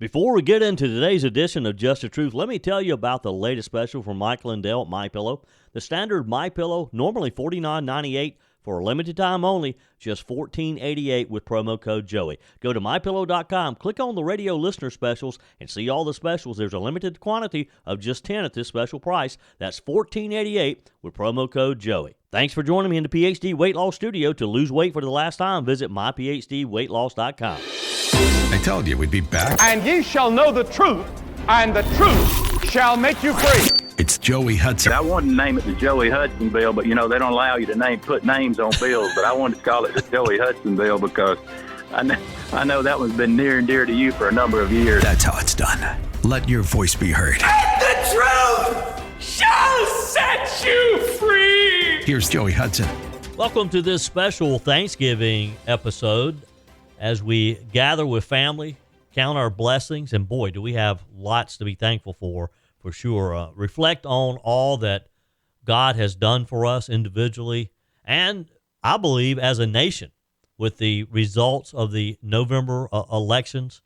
Before we get into today's edition of Just the Truth, let me tell you about the latest special from Michael and Dale at MyPillow. The standard MyPillow, normally $49.98 for a limited time only, just $14.88 with promo code Joey. Go to MyPillow.com, click on the radio listener specials, and see all the specials. There's a limited quantity of just 10 at this special price. That's $14.88 with promo code Joey. Thanks for joining me in the PhD Weight Loss Studio. To lose weight for the last time, visit myphdweightloss.com. I told you we'd be back. And ye shall know the truth, and the truth shall make you free. It's Joey Hudson. I wanted to name it the Joey Hudson Bill, but, they don't allow you to put names on bills. But I wanted to call it the Joey Hudson Bill because I know that one's been near and dear to you for a number of years. That's how it's done. Let your voice be heard. And the truth shall set you free. Here's Joey Hudson. Welcome to this special Thanksgiving episode as we gather with family, count our blessings, and boy, do we have lots to be thankful for sure. Reflect on all that God has done for us individually and, I believe, as a nation with the results of the November elections.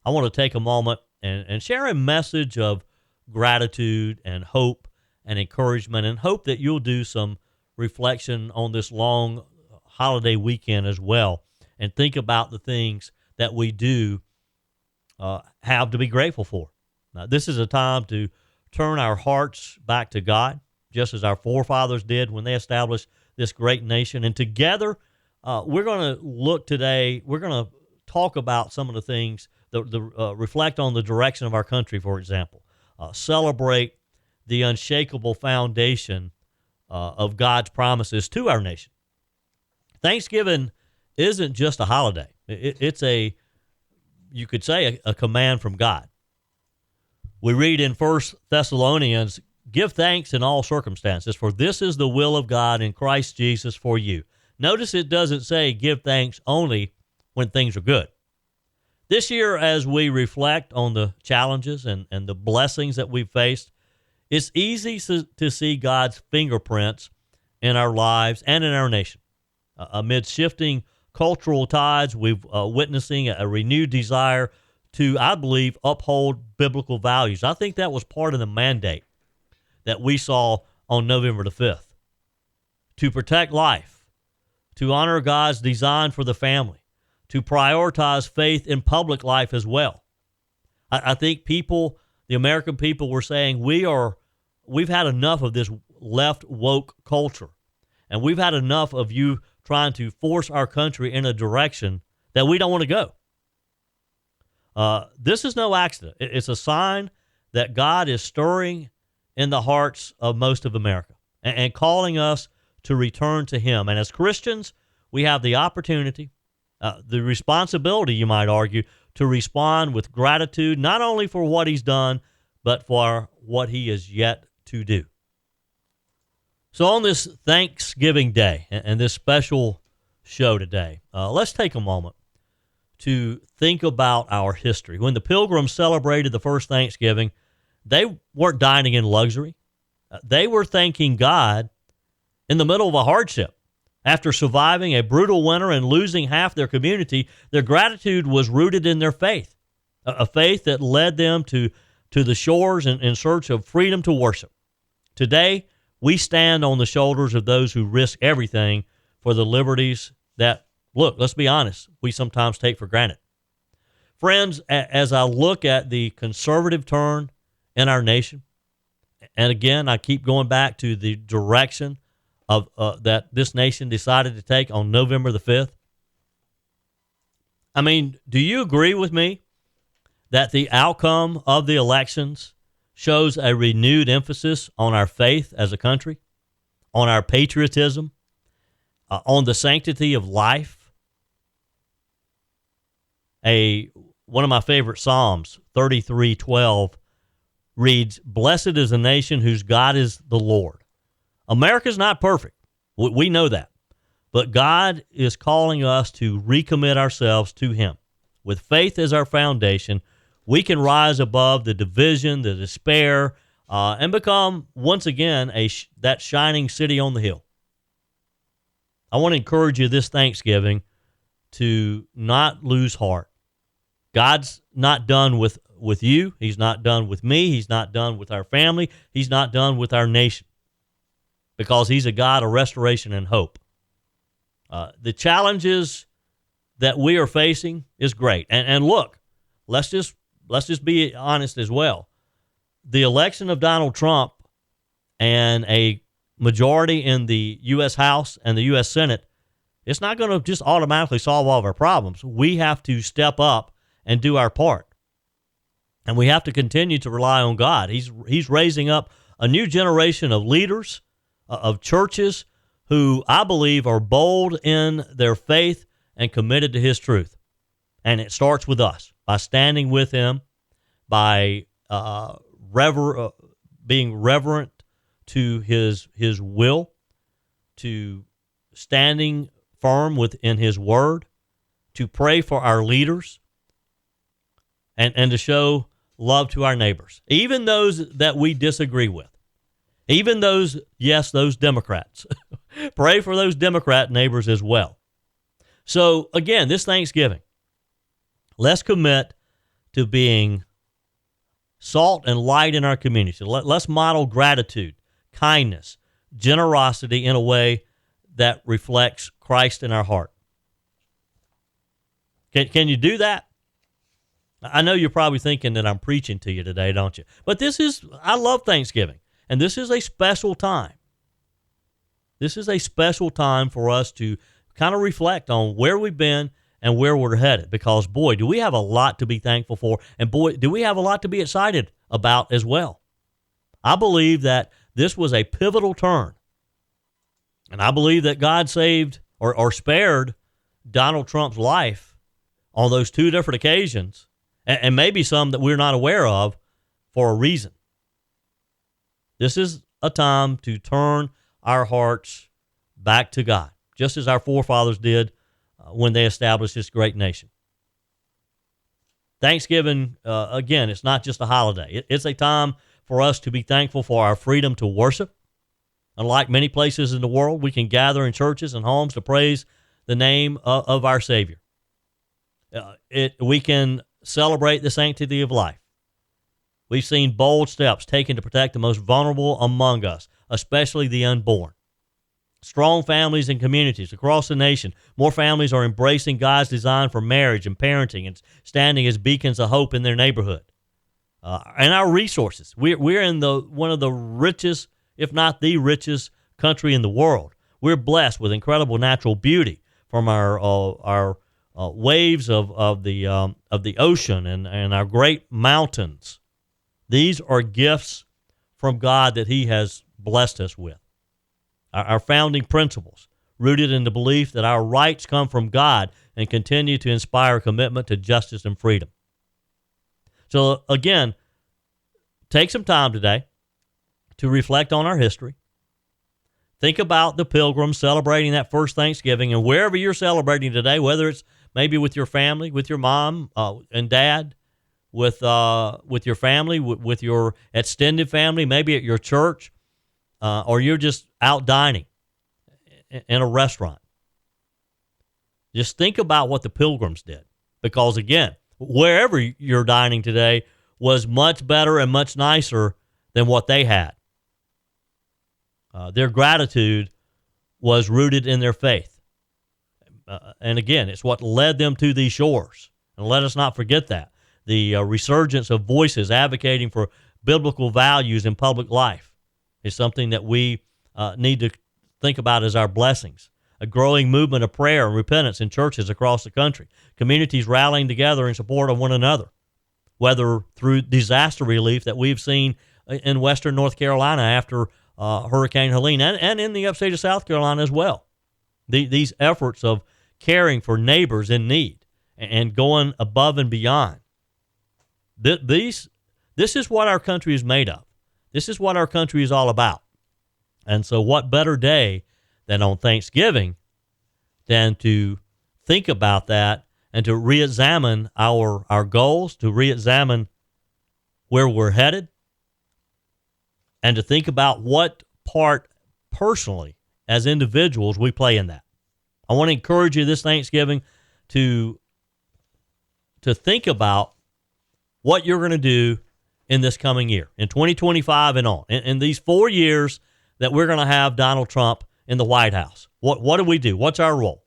I want to take a moment and share a message of gratitude and hope and encouragement, and hope that you'll do some reflection on this long holiday weekend as well, and think about the things that we do have to be grateful for. Now, this is a time to turn our hearts back to God, just as our forefathers did when they established this great nation. And together, we're going to look today, we're going to talk about some of the things, reflect on the direction of our country, for example, celebrate the unshakable foundation of God's promises to our nation. Thanksgiving isn't just a holiday. It's you could say, a command from God. We read in 1 Thessalonians, give thanks in all circumstances, for this is the will of God in Christ Jesus for you. Notice it doesn't say give thanks only when things are good. This year, as we reflect on the challenges and the blessings that we've faced, it's easy to see God's fingerprints in our lives and in our nation. Amid shifting cultural tides, we've witnessing a renewed desire to, I believe, uphold biblical values. I think that was part of the mandate that we saw on November the 5th. To protect life, to honor God's design for the family, to prioritize faith in public life as well. I think people, the American people, were saying we've had enough of this left woke culture, and we've had enough of you trying to force our country in a direction that we don't want to go. This is no accident. It's a sign that God is stirring in the hearts of most of America and calling us to return to Him. And as Christians, we have the opportunity, the responsibility, you might argue, to respond with gratitude, not only for what He's done, but for what He is yet to do. So on this Thanksgiving Day and this special show today, let's take a moment to think about our history. When the Pilgrims celebrated the first Thanksgiving, they weren't dining in luxury. They were thanking God in the middle of a hardship. After surviving a brutal winter and losing half their community, their gratitude was rooted in their faith, a faith that led them to the shores in search of freedom to worship. Today, we stand on the shoulders of those who risk everything for the liberties that, look, let's be honest, we sometimes take for granted. Friends, as I look at the conservative turn in our nation, and again, I keep going back to the direction of that this nation decided to take on November the 5th. I mean, do you agree with me that the outcome of the elections shows a renewed emphasis on our faith as a country, on our patriotism, on the sanctity of life? One of my favorite Psalms, 33:12, reads, "Blessed is a nation whose God is the Lord." America's not perfect. We know that. But God is calling us to recommit ourselves to Him. With faith as our foundation, we can rise above the division, the despair, and become, once again, that shining city on the hill. I want to encourage you this Thanksgiving to not lose heart, God's not done with you. He's not done with me. He's not done with our family. He's not done with our nation, because he's a God of restoration and hope. The challenges that we are facing is great. And look, let's just be honest as well. The election of Donald Trump and a majority in the U.S. House and the U.S. Senate, it's not going to just automatically solve all of our problems. We have to step up and do our part. And we have to continue to rely on God. He's raising up a new generation of leaders, of churches, who I believe are bold in their faith and committed to his truth. And it starts with us, by standing with him, by being reverent to his will, to standing firm within his word, to pray for our leaders, and to show love to our neighbors, even those that we disagree with, even those Democrats. Pray for those Democrat neighbors as well. So again, this Thanksgiving, let's commit to being salt and light in our community. Let's model gratitude, kindness, generosity in a way that reflects Christ in our heart. Can you do that? I know you're probably thinking that I'm preaching to you today, don't you? But I love Thanksgiving, and this is a special time. This is a special time for us to kind of reflect on where we've been and where we're headed, because, boy, do we have a lot to be thankful for, and, boy, do we have a lot to be excited about as well. I believe that this was a pivotal turn, and I believe that God saved or spared Donald Trump's life on those two different occasions, and maybe some that we're not aware of, for a reason. This is a time to turn our hearts back to God, just as our forefathers did when they established this great nation. Thanksgiving, again, it's not just a holiday. It's a time for us to be thankful for our freedom to worship. Unlike many places in the world, we can gather in churches and homes to praise the name of our Savior. We can celebrate the sanctity of life. We've seen bold steps taken to protect the most vulnerable among us, especially the unborn. Strong families and communities across the nation. More families are embracing God's design for marriage and parenting and standing as beacons of hope in their neighborhood. And our resources. We're in one of the richest, if not the richest, country in the world. We're blessed with incredible natural beauty, from our waves of the ocean and our great mountains. These are gifts from God that he has blessed us with. Our founding principles, rooted in the belief that our rights come from God and continue to inspire a commitment to justice and freedom. So again, take some time today to reflect on our history. Think about the Pilgrims celebrating that first Thanksgiving, and wherever you're celebrating today, whether it's maybe with your family, with your mom and dad, with your family, with your extended family, maybe at your church, or you're just out dining in a restaurant. Just think about what the Pilgrims did, because, again, wherever you're dining today was much better and much nicer than what they had. Their gratitude was rooted in their faith. And again, it's what led them to these shores. And let us not forget that. The resurgence of voices advocating for biblical values in public life is something that we need to think about as our blessings. A growing movement of prayer and repentance in churches across the country. Communities rallying together in support of one another, whether through disaster relief that we've seen in western North Carolina after Hurricane Helene, and in the upstate of South Carolina as well. These efforts of caring for neighbors in need and going above and beyond. This is what our country is made of. This is what our country is all about. And so what better day than on Thanksgiving than to think about that and to reexamine our goals, to reexamine where we're headed, and to think about what part personally as individuals we play in that. I want to encourage you this Thanksgiving to to think about what you're going to do in this coming year, in 2025 and on. In these 4 years that we're going to have Donald Trump in the White House, what do we do? What's our role?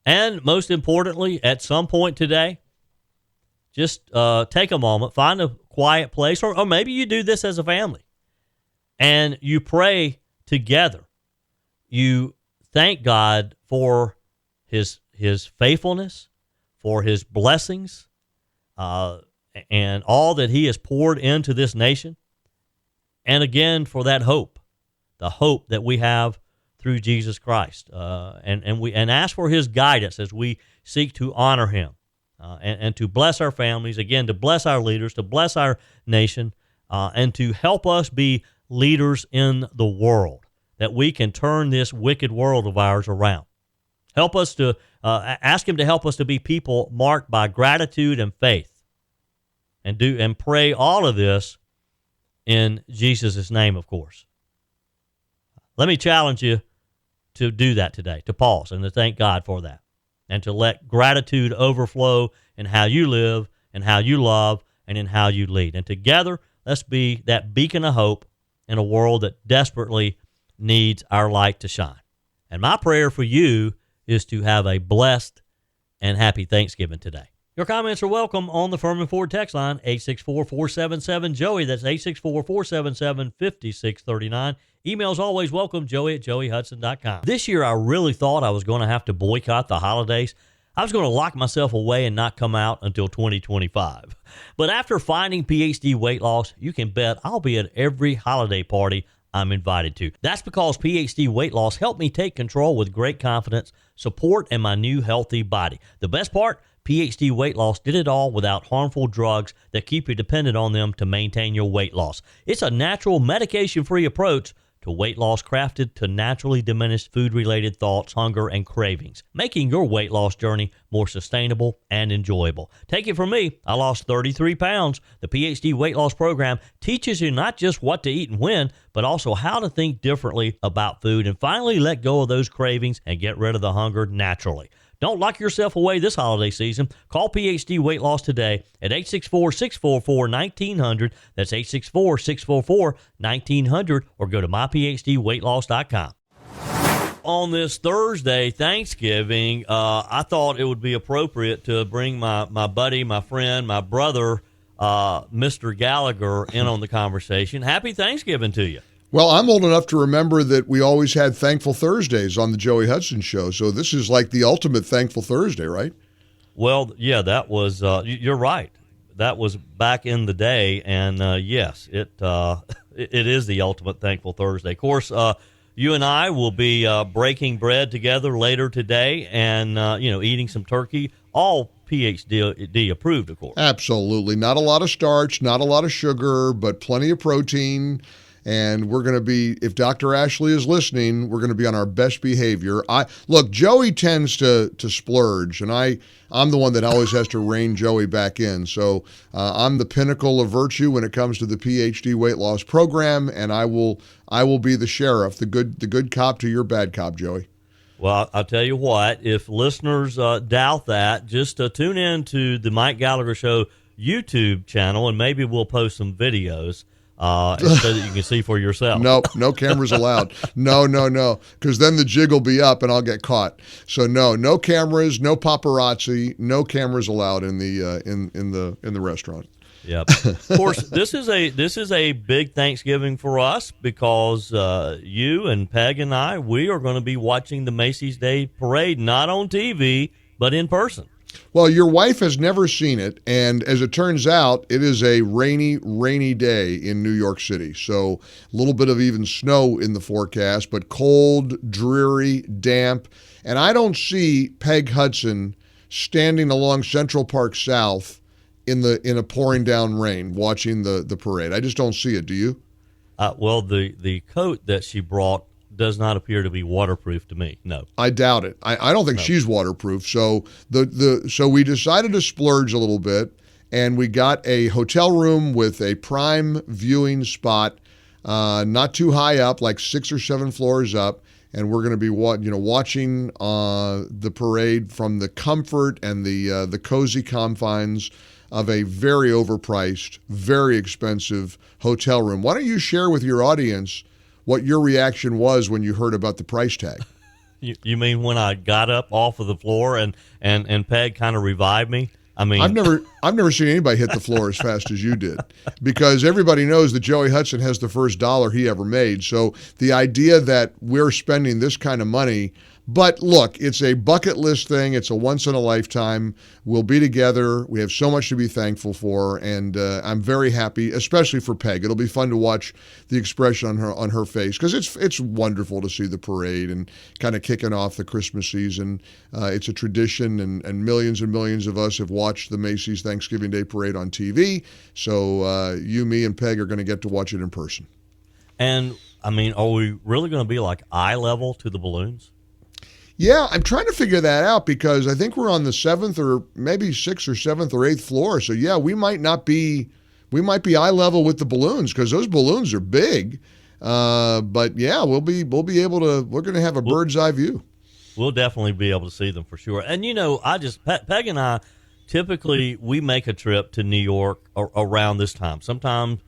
And most importantly, at some point today, just take a moment, find a quiet place, or maybe you do this as a family, and you pray together. You thank God for his faithfulness, for his blessings, and all that he has poured into this nation. And again, for that hope, the hope that we have through Jesus Christ, and ask for his guidance as we seek to honor him, and to bless our families, again, to bless our leaders, to bless our nation, and to help us be leaders in the world, that we can turn this wicked world of ours around. Help us to ask him to help us to be people marked by gratitude and faith, and pray all of this in Jesus' name, of course. Let me challenge you to do that today, to pause and to thank God for that, and to let gratitude overflow in how you live and how you love and in how you lead. And together, let's be that beacon of hope in a world that desperately needs our light to shine. And my prayer for you is to have a blessed and happy Thanksgiving today. Your comments are welcome on the Firmin Ford text line, 864-477-JOEY. That's 864-477-5639. Emails always welcome, joey@joeyhudson.com. This year, I really thought I was going to have to boycott the holidays. I was going to lock myself away and not come out until 2025. But after finding PhD Weight Loss, you can bet I'll be at every holiday party I'm invited to. That's because PhD Weight Loss helped me take control with great confidence, support, and my new healthy body. The best part? PhD Weight Loss did it all without harmful drugs that keep you dependent on them to maintain your weight loss. It's a natural, medication-free approach to weight loss crafted to naturally diminish food-related thoughts, hunger, and cravings, making your weight loss journey more sustainable and enjoyable. Take it from me, I lost 33 pounds. The PhD Weight Loss Program teaches you not just what to eat and when, but also how to think differently about food and finally let go of those cravings and get rid of the hunger naturally. Don't lock yourself away this holiday season. Call PhD Weight Loss today at 864-644-1900. That's 864-644-1900, or go to myphdweightloss.com. On this Thursday, Thanksgiving, I thought it would be appropriate to bring my buddy, my friend, my brother, Mr. Gallagher, in on the conversation. Happy Thanksgiving to you. Well, I'm old enough to remember that we always had Thankful Thursdays on the Joey Hudson Show, so this is like the ultimate Thankful Thursday, right? Well, yeah, that was, you're right. That was back in the day, and yes, it is the ultimate Thankful Thursday. Of course, you and I will be breaking bread together later today and, eating some turkey, all PhD approved, of course. Absolutely. Not a lot of starch, not a lot of sugar, but plenty of protein. And we're going to be, if Dr. Ashley is listening, we're going to be on our best behavior. Look, Joey tends to splurge, and I'm the one that always has to rein Joey back in. So I'm the pinnacle of virtue when it comes to the PhD Weight Loss Program, and I will be the sheriff, the good cop to your bad cop, Joey. Well, I'll tell you what, if listeners doubt that, just tune in to the Mike Gallagher Show YouTube channel, and maybe we'll post some videos. So that you can see for yourself. Nope, no cameras allowed. No, because then the jig will be up and I'll get caught. So no cameras, no paparazzi, no cameras allowed in the restaurant. Yep. Of course, this is a big Thanksgiving for us because you and Peg and I, we are going to be watching the Macy's Day Parade not on TV but in person. Well, your wife has never seen it, and as it turns out, it is a rainy day in New York City. So a little bit of even snow in the forecast, but cold, dreary, damp. And I don't see Peg Hudson standing along Central Park South in a pouring down rain watching the parade. I just don't see it. Do you? Well, the coat that she brought does not appear to be waterproof to me. No, I doubt it. I don't think she's waterproof. So so we decided to splurge a little bit, and we got a hotel room with a prime viewing spot, not too high up, like 6 or 7 floors up. and we're going to be watching the parade from the comfort and the cozy confines of a very overpriced, very expensive hotel room. Why don't you share with your audience what your reaction was when you heard about the price tag? You mean when I got up off of the floor and Peg kind of revived me? I mean, I've never seen anybody hit the floor as fast as you did, because everybody knows that Joey Hudson has the first dollar he ever made. So the idea that we're spending this kind of money, but look, it's a bucket list thing. It's a once in a lifetime. We'll be together. We have so much to be thankful for, and I'm very happy, especially for Peg. It'll be fun to watch the expression on her face, because it's wonderful to see the parade and kind of kicking off the Christmas season. It's a tradition, and millions of us have watched the Macy's Thanksgiving Day Parade on TV. So you, me, and Peg are going to get to watch it in person. And I mean, are we really going to be like eye level to the balloons? Yeah, I'm trying to figure that out, because I think we're on the 7th or maybe 6th or 7th or 8th floor. So yeah, we might be eye level with the balloons, because those balloons are big. But yeah, we're going to have a bird's eye view. We'll definitely be able to see them for sure. And Peg and I, typically we make a trip to New York around this time, sometime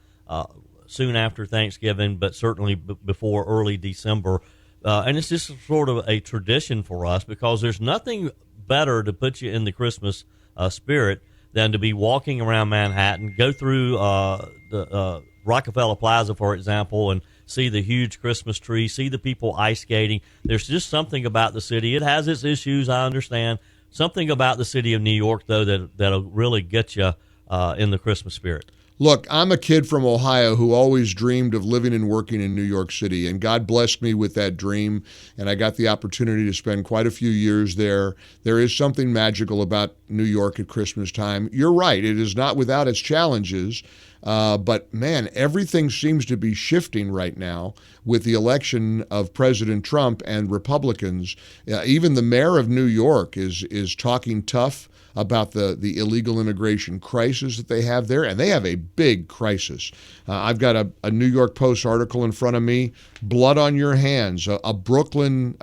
soon after Thanksgiving, but certainly before early December. And it's just sort of a tradition for us, because there's nothing better to put you in the Christmas spirit than to be walking around Manhattan, go through the Rockefeller Plaza, for example, and see the huge Christmas tree, see the people ice skating. There's just something about the city. It has its issues, I understand. Something about the city of New York, though, that'll really get you in the Christmas spirit. Look, I'm a kid from Ohio who always dreamed of living and working in New York City, and God blessed me with that dream, and I got the opportunity to spend quite a few years there. There is something magical about New York at Christmas time. You're right, it is not without its challenges, but man, everything seems to be shifting right now with the election of President Trump and Republicans. Even the mayor of New York is talking tough about the illegal immigration crisis that they have there, and they have a big crisis. I've got a New York Post article in front of me, blood on your hands. A Bronx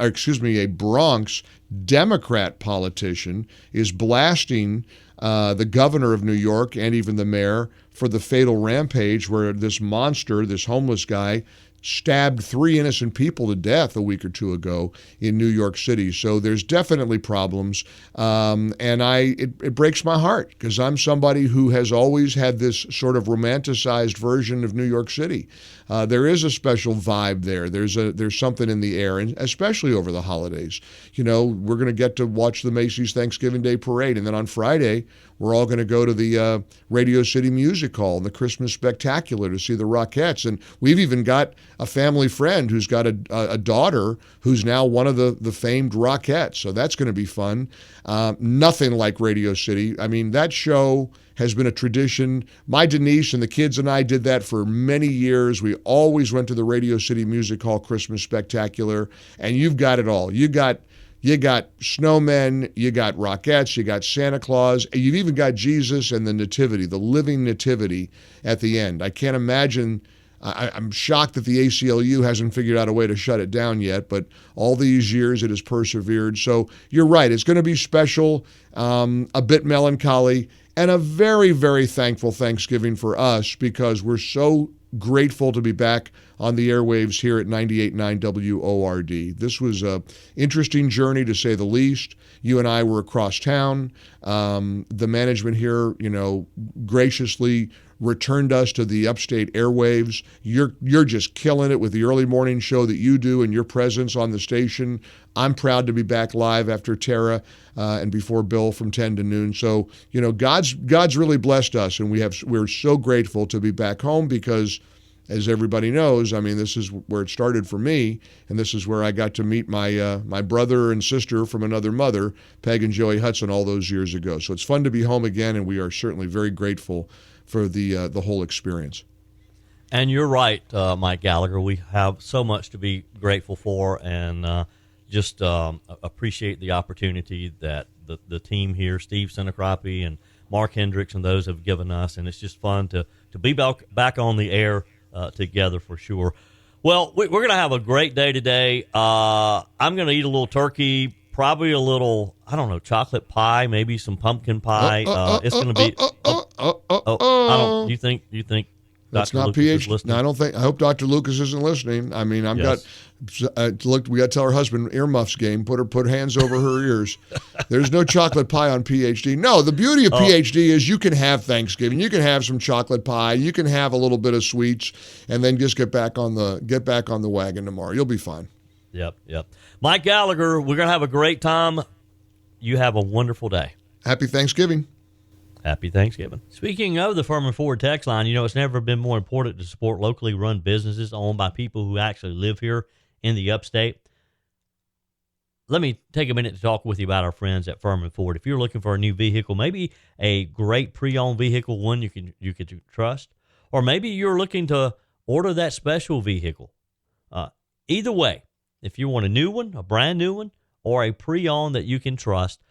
Democrat politician is blasting the governor of New York and even the mayor for the fatal rampage where this monster, this homeless guy, stabbed 3 innocent people to death a week or two ago in New York City. So there's definitely problems. And it breaks my heart, because I'm somebody who has always had this sort of romanticized version of New York City. There is a special vibe there. There's something in the air, and especially over the holidays. We're going to get to watch the Macy's Thanksgiving Day Parade, and then on Friday, we're all going to go to the Radio City Music Hall and the Christmas Spectacular to see the Rockettes. And we've even got a family friend who's got a daughter who's now one of the famed Rockettes. So that's going to be fun. Nothing like Radio City. I mean, that show has been a tradition. My Denise and the kids and I did that for many years. We always went to the Radio City Music Hall Christmas Spectacular, and you've got it all. You got snowmen, you got Rockettes, you got Santa Claus, and you've even got Jesus and the Nativity, the living Nativity at the end. I can't imagine. I'm shocked that the ACLU hasn't figured out a way to shut it down yet, but all these years it has persevered. So you're right, it's going to be special, a bit melancholy, and a very, very thankful Thanksgiving for us, because we're so grateful to be back on the airwaves here at 98.9 WORD. This was an interesting journey, to say the least. You and I were across town. The management here, graciously returned us to the upstate airwaves. You're just killing it with the early morning show that you do and your presence on the station. I'm proud to be back live after Tara and before Bill from 10 to noon. So, God's really blessed us, and we're so grateful to be back home, because as everybody knows, I mean, this is where it started for me, and this is where I got to meet my brother and sister from another mother, Peg and Joey Hudson, all those years ago. So it's fun to be home again, and we are certainly very grateful for the whole experience. And you're right, Mike Gallagher. We have so much to be grateful for, and just appreciate the opportunity that the team here, Steve Senecrapi and Mark Hendricks and those have given us, and it's just fun to be back on the air together for sure. Well, we're going to have a great day today. I'm going to eat a little turkey, probably a little, I don't know, chocolate pie, maybe some pumpkin pie. It's going to be. I don't. You think? That's Dr. not Lucas is PhD. listening? No, I don't think. I hope Dr. Lucas isn't listening. I mean, Yes. look. We got to tell her husband earmuffs game. Put hands over her ears. There's no chocolate pie on PhD. No, the beauty of PhD is you can have Thanksgiving. You can have some chocolate pie. You can have a little bit of sweets, and then just get back on the wagon tomorrow. You'll be fine. Yep. Mike Gallagher, we're going to have a great time. You have a wonderful day. Happy Thanksgiving. Happy Thanksgiving. Speaking of the Firmin Ford text line, it's never been more important to support locally run businesses owned by people who actually live here in the upstate. Let me take a minute to talk with you about our friends at Firmin Ford. If you're looking for a new vehicle, maybe a great pre-owned vehicle, one you can trust, or maybe you're looking to order that special vehicle. Either way, if you want a new one, a brand new one, or a pre-owned that you can trust,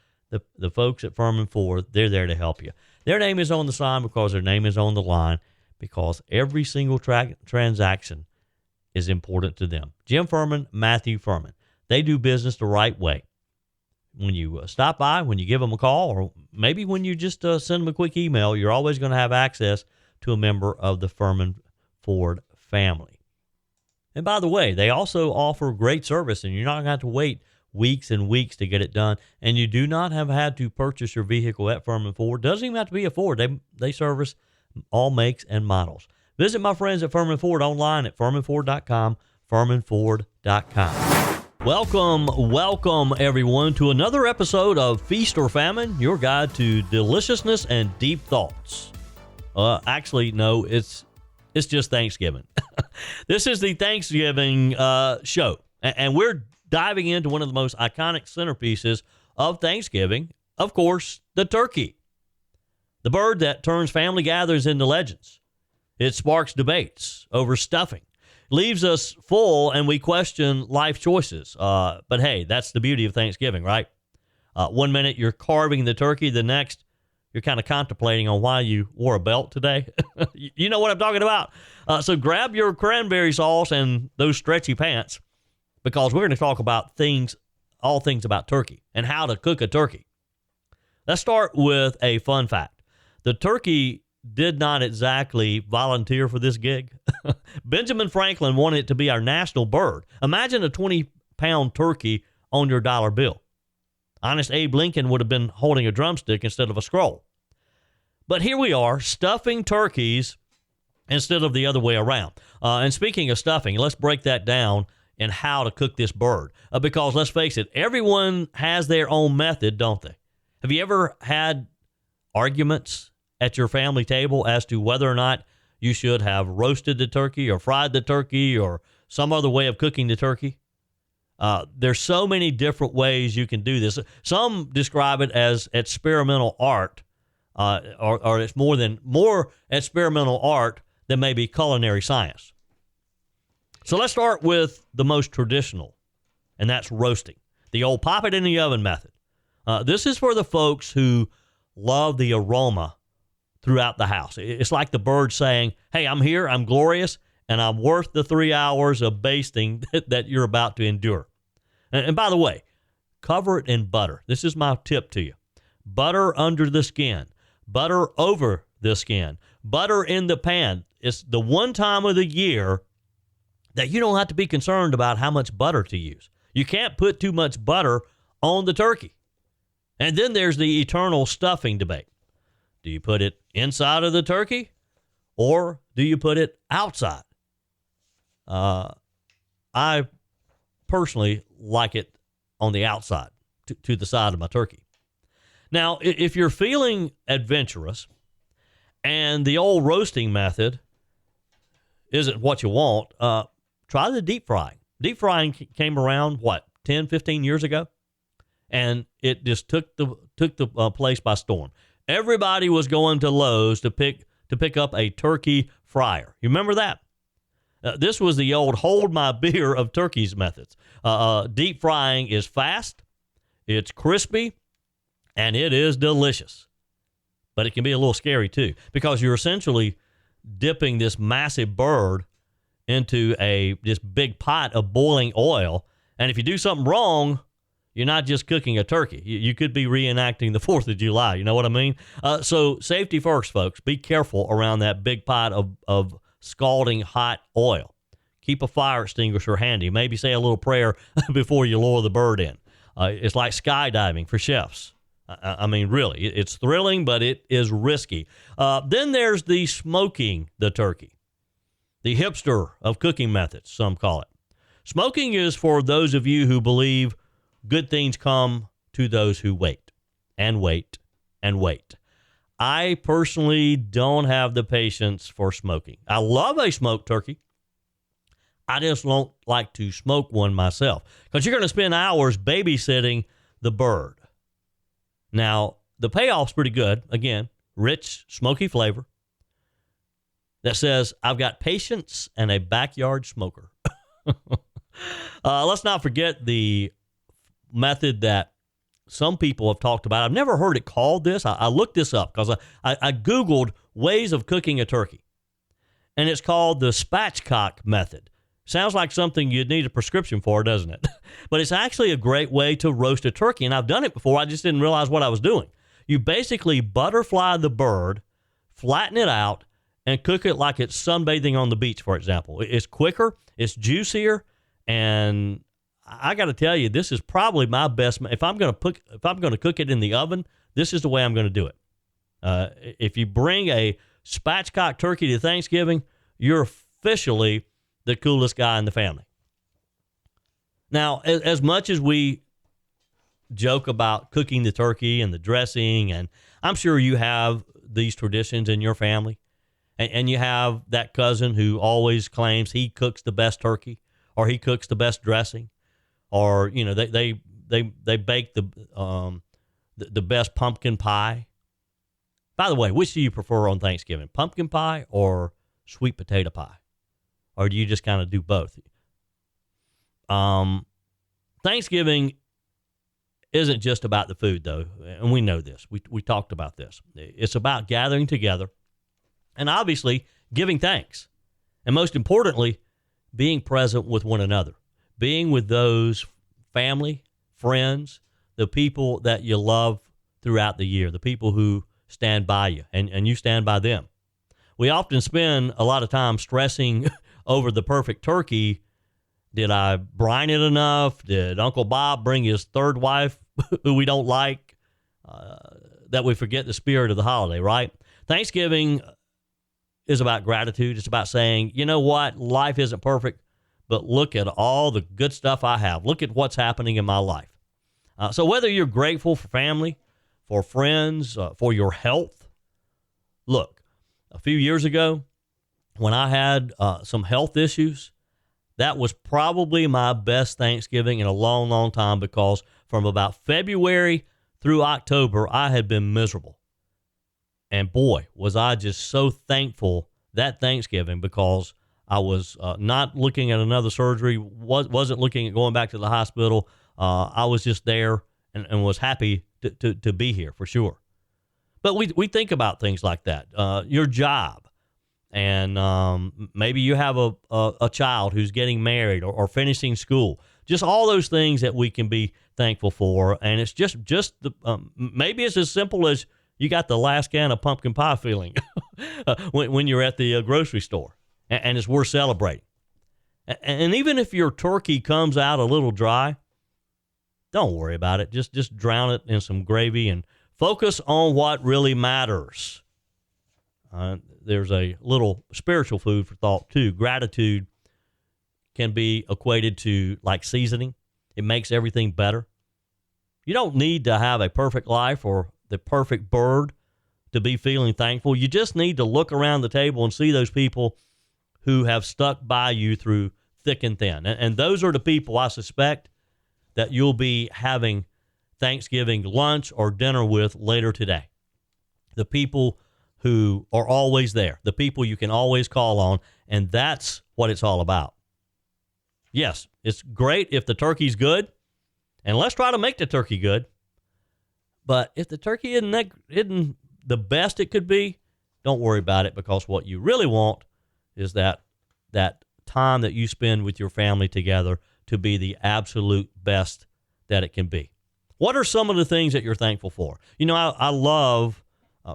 the folks at Firmin Ford, they're there to help you. Their name is on the sign because their name is on the line, because every single transaction is important to them. Jim Firmin, Matthew Firmin. They do business the right way. When you stop by, when you give them a call, or maybe when you just send them a quick email, you're always going to have access to a member of the Firmin Ford family. And by the way, they also offer great service, and you're not going to have to wait weeks and weeks to get it done. And you do not have had to purchase your vehicle at Firmin Ford. Doesn't even have to be a Ford. They service all makes and models. Visit my friends at Firmin Ford online at firminford.com, firminford.com. Welcome, everyone, to another episode of Feast or Famine, your guide to deliciousness and deep thoughts. Actually, no, it's just Thanksgiving. This is the Thanksgiving show, and we're diving into one of the most iconic centerpieces of Thanksgiving, of course, the turkey. The bird that turns family gatherings into legends. It sparks debates over stuffing, leaves us full, and we question life choices. But hey, that's the beauty of Thanksgiving, right? 1 minute you're carving the turkey, the next you're kind of contemplating on why you wore a belt today. You know what I'm talking about. So grab your cranberry sauce and those stretchy pants, because we're going to talk about all things about turkey and how to cook a turkey. Let's start with a fun fact. The turkey did not exactly volunteer for this gig. Benjamin Franklin wanted it to be our national bird. Imagine a 20-pound turkey on your dollar bill. Honest Abe Lincoln would have been holding a drumstick instead of a scroll. But here we are, stuffing turkeys instead of the other way around. And speaking of stuffing, let's break that down and how to cook this bird. Because let's face it, everyone has their own method, don't they? Have you ever had arguments at your family table as to whether or not you should have roasted the turkey or fried the turkey or some other way of cooking the turkey? There's so many different ways you can do this. Some describe it as experimental art, or it's more experimental art than maybe culinary science. So let's start with the most traditional, and that's roasting. The old pop it in the oven method. This is for the folks who love the aroma throughout the house. It's like the bird saying, hey, I'm here, I'm glorious, and I'm worth the 3 hours of basting that you're about to endure. And by the way, cover it in butter. This is my tip to you. Butter under the skin. Butter over the skin. Butter in the pan. It's the one time of the year that you don't have to be concerned about how much butter to use. You can't put too much butter on the turkey. And then there's the eternal stuffing debate. Do you put it inside of the turkey or do you put it outside? I personally like it on the outside, to the side of my turkey. Now, if you're feeling adventurous and the old roasting method isn't what you want, try the deep frying. Deep frying came around, 10, 15 years ago? And it just took the place by storm. Everybody was going to Lowe's to pick up a turkey fryer. You remember that? This was the old hold my beer of turkeys methods. Deep frying is fast, it's crispy, and it is delicious. But it can be a little scary too, because you're essentially dipping this massive bird into this big pot of boiling oil. And if you do something wrong, you're not just cooking a turkey. You could be reenacting the 4th of July. You know what I mean? So safety first, folks. Be careful around that big pot of scalding hot oil. Keep a fire extinguisher handy. Maybe say a little prayer before you lower the bird in. It's like skydiving for chefs. I mean, really, it's thrilling, but it is risky. Then there's the smoking the turkey. The hipster of cooking methods, some call it. Smoking is for those of you who believe good things come to those who wait and wait and wait. I personally don't have the patience for smoking. I love a smoked turkey. I just don't like to smoke one myself because you're going to spend hours babysitting the bird. Now, the payoff's pretty good. Again, rich, smoky flavor that says, I've got patience and a backyard smoker. Let's not forget the method that some people have talked about. I've never heard it called this. I looked this up because I Googled ways of cooking a turkey, and it's called the spatchcock method. Sounds like something you'd need a prescription for, doesn't it? But it's actually a great way to roast a turkey, and I've done it before. I just didn't realize what I was doing. You basically butterfly the bird, flatten it out, and cook it like it's sunbathing on the beach, for example. It's quicker, it's juicier, and I got to tell you, this is probably my best. If I'm going to cook it in the oven, this is the way I'm going to do it. If you bring a spatchcock turkey to Thanksgiving, you're officially the coolest guy in the family. Now, as much as we joke about cooking the turkey and the dressing, and I'm sure you have these traditions in your family, and you have that cousin who always claims he cooks the best turkey or he cooks the best dressing, or they bake the best pumpkin pie. By the way, which do you prefer on Thanksgiving, pumpkin pie or sweet potato pie? Or do you just kind of do both? Thanksgiving isn't just about the food, though, and we know this. We talked about this. It's about gathering together and obviously giving thanks. And most importantly, being present with one another, being with those family, friends, the people that you love throughout the year, the people who stand by you and you stand by them. We often spend a lot of time stressing over the perfect turkey. Did I brine it enough? Did Uncle Bob bring his third wife who we don't like? That we forget the spirit of the holiday, right? Thanksgiving is about gratitude. It's about saying, you know what? Life isn't perfect, but look at all the good stuff I have. Look at what's happening in my life. So whether you're grateful for family, for friends, for your health, look, a few years ago, when I had some health issues, that was probably my best Thanksgiving in a long, long time, because from about February through October, I had been miserable. And boy, was I just so thankful that Thanksgiving, because I was not looking at another surgery, wasn't looking at going back to the hospital. I was just there and was happy to be here for sure. But we think about things like that. Your job. And maybe you have a child who's getting married or finishing school. Just all those things that we can be thankful for. And it's just maybe it's as simple as you got the last can of pumpkin pie feeling when you're at the grocery store. And it's worth celebrating. And even if your turkey comes out a little dry, don't worry about it. Just drown it in some gravy and focus on what really matters. There's a little spiritual food for thought, too. Gratitude can be equated to like seasoning. It makes everything better. You don't need to have a perfect life or the perfect bird to be feeling thankful. You just need to look around the table and see those people who have stuck by you through thick and thin. And those are the people I suspect that you'll be having Thanksgiving lunch or dinner with later today. The people who are always there, the people you can always call on, and that's what it's all about. Yes, it's great if the turkey's good, and let's try to make the turkey good. But if the turkey isn't the best it could be, don't worry about it, because what you really want is that time that you spend with your family together to be the absolute best that it can be. What are some of the things that you're thankful for? You know, I love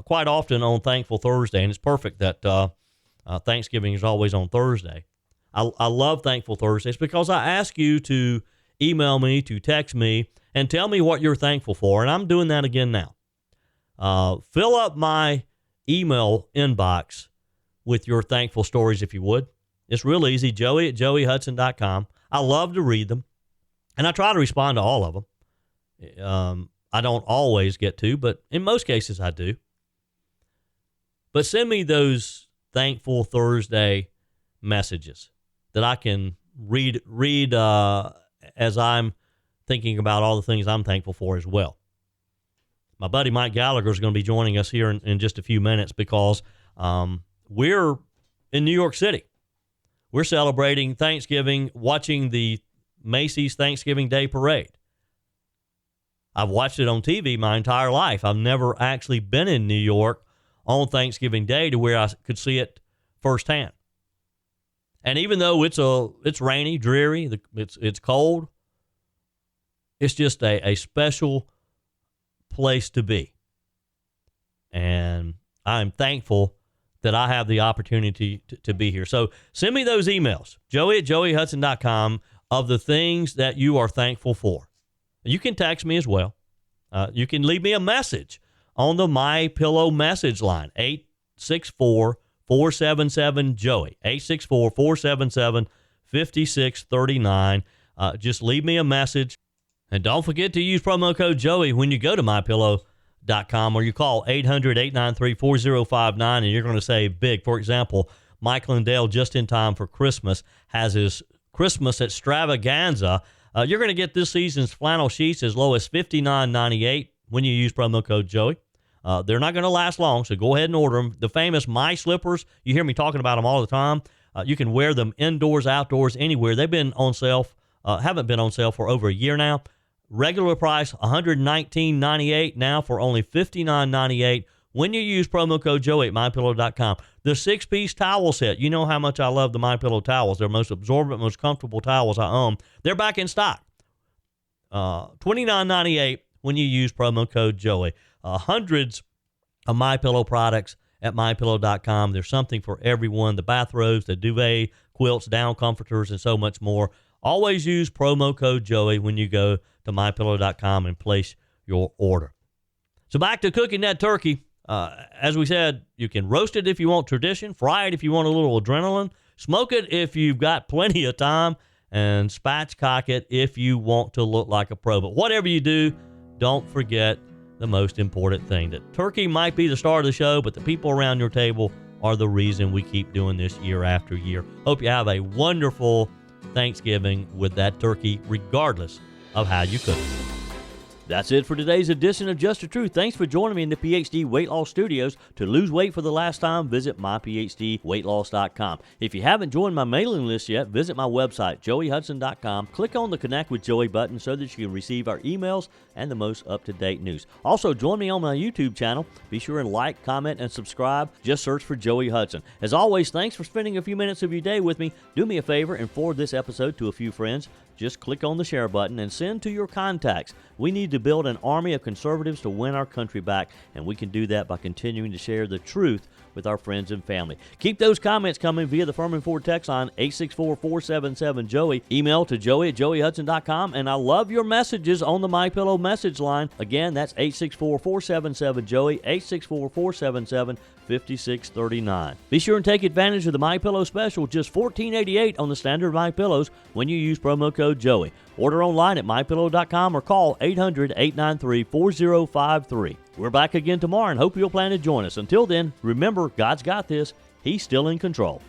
quite often on Thankful Thursday, and it's perfect that Thanksgiving is always on Thursday. I love Thankful Thursdays because I ask you to email me, to text me, and tell me what you're thankful for, and I'm doing that again now. Fill up my email inbox with your thankful stories if you would. It's real easy, joey@joeyhudson.com. I love to read them, and I try to respond to all of them. I don't always get to, but in most cases I do. But send me those Thankful Thursday messages that I can read as I'm thinking about all the things I'm thankful for as well. My buddy Mike Gallagher is going to be joining us here in just a few minutes because we're in New York City. We're celebrating Thanksgiving, watching the Macy's Thanksgiving Day Parade. I've watched it on TV my entire life. I've never actually been in New York on Thanksgiving Day to where I could see it firsthand. And even though it's rainy, dreary, it's cold, it's just a special place to be. And I'm thankful that I have the opportunity to be here. So send me those emails, joey@joeyhudson.com, of the things that you are thankful for. You can text me as well. You can leave me a message on the My Pillow message line, 864-477-JOEY, 864-477-5639. Just leave me a message. And don't forget to use promo code Joey when you go to mypillow.com or you call 800-893-4059 and you're going to save big. For example, Michael and Dale, just in time for Christmas, has his Christmas extravaganza. You're going to get this season's flannel sheets as low as $59.98 when you use promo code Joey. They're not going to last long, so go ahead and order them. The famous My Slippers, you hear me talking about them all the time. You can wear them indoors, outdoors, anywhere. They've been on sale, haven't been on sale for over a year now. Regular price, $119.98, now for only $59.98 when you use promo code Joey at mypillow.com. The 6-piece towel set, you know how much I love the MyPillow towels. They're the most absorbent, most comfortable towels I own. They're back in stock. $29.98 when you use promo code Joey. Hundreds of MyPillow products at mypillow.com. There's something for everyone. The bathrobes, the duvet, quilts, down comforters, and so much more. Always use promo code Joey when you go to mypillow.com and place your order. So back to cooking that turkey. As we said, you can roast it if you want tradition, fry it if you want a little adrenaline, smoke it if you've got plenty of time, and spatchcock it if you want to look like a pro. But whatever you do, don't forget the most important thing, that turkey might be the star of the show, but the people around your table are the reason we keep doing this year after year. Hope you have a wonderful Thanksgiving with that turkey, regardless of how you cook it. That's it for today's edition of Just the Truth. Thanks for joining me in the PhD Weight Loss Studios. To lose weight for the last time, visit myphdweightloss.com. If you haven't joined my mailing list yet, visit my website, joeyhudson.com. Click on the Connect with Joey button so that you can receive our emails and the most up-to-date news. Also, join me on my YouTube channel. Be sure and like, comment, and subscribe. Just search for Joey Hudson. As always, thanks for spending a few minutes of your day with me. Do me a favor and forward this episode to a few friends. Just click on the share button and send to your contacts. We need to build an army of conservatives to win our country back, and we can do that by continuing to share the truth with our friends and family. Keep those comments coming via the Firmin Ford text line, 864-477-JOEY. Email to joey@joeyhudson.com, and I love your messages on the MyPillow message line. Again, that's 864-477-JOEY, 864-477-5639. Be sure and take advantage of the MyPillow special, just $14.88 on the standard MyPillows when you use promo code Joey. Order online at mypillow.com or call 800-893-4053. We're back again tomorrow and hope you'll plan to join us. Until then, remember, God's got this. He's still in control.